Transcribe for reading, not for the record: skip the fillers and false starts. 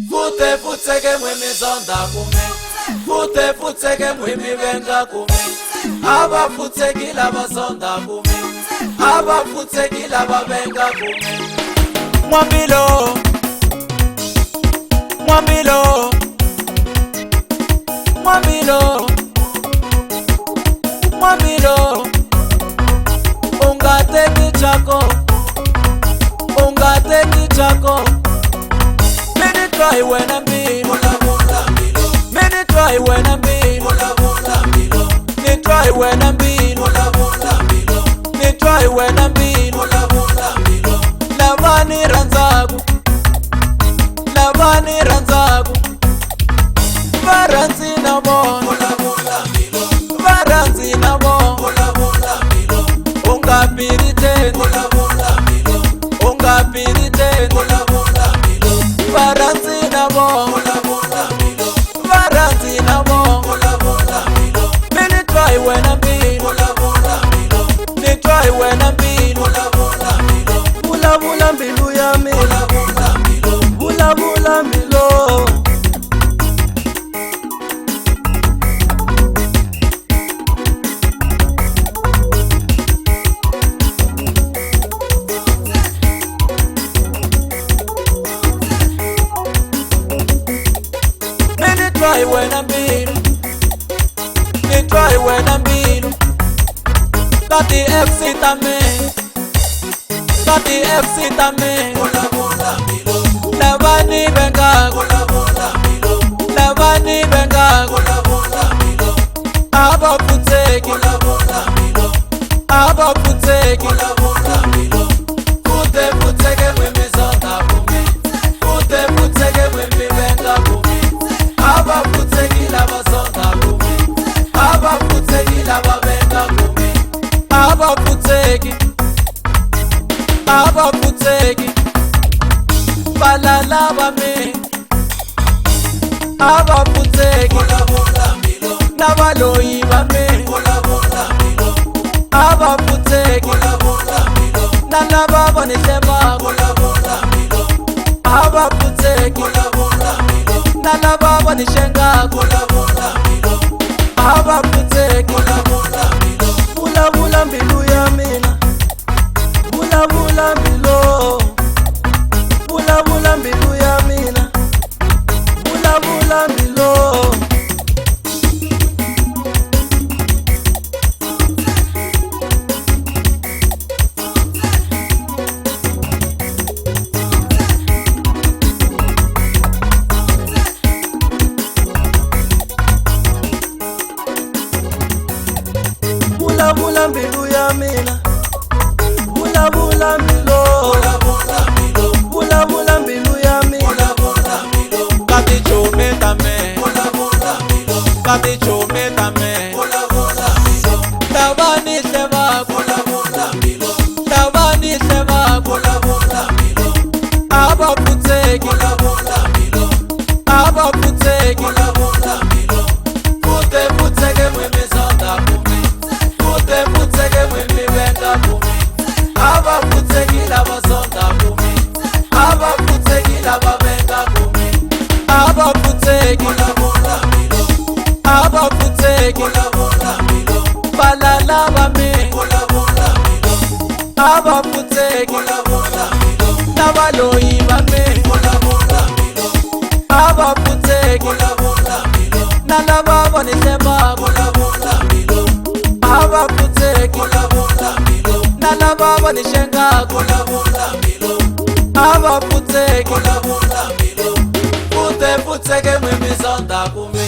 Fute futseke mwimi zonda kume, fute futseke mwimi venga kume. Aba futsekila bazonda kume, aba futsekila bavenga kume. Mwambilo, mwambilo, mwambilo, mwambilo. Ungateki chako, ungateki chako. Many try when I'm mean, many try when I'm mean, they try when I'm mean, they try when I'm mean. Lavani ranzagu, lavani ranzagu. Varanzi na bon, varanzi na bon. Unga piriten, unga piriten. Varanzi na bon, varanzi na bon. Many try when I'm mean, they try when I'm mean. Bula bula mbilu ya mi, bula bula mbilo. Many try when I'm mean, they try when I'm mean. Got the exit a me, got the exit a me. Lavani venga, lavani venga. Aba futeki, aba futeki. Fute futeke mwimi zonda kume, fute futeke mwimi venga kume. Aba futeki lava zonda kume, aba futeki lava venga kume. Aba futeki, aba futeki. Balala ba me, aba futeki. Nabaloyi ba me, aba futeki. Nana baba ni shema, aba futeki. Nana baba ni shenga, aba futeki. Bula bula mbilu ya mina, bula bula mbilo. Bula bula mbilu ya mina, bula bula mbilo. Bula bula mbilu ya mina, bula bula mbilo. Bula bula mbilu ya mina. Kati chome tame, kati chome tame. Lavani shema, lavani shema. Aba futeki, aba futeki. Fute futeke mwimi zonda kume, fute futeke mwimi venga kume. Aba futeki lava zonda kume, aba futeki lava venga kume. Aba futeki, aba futeki. Balala ba me, aba futeki. Nabaloyi ba me, aba futeki. Nana baba ni shema, aba futeki. Nana baba ni shenga, aba futeki. Fute futseke mwimi zonda kume,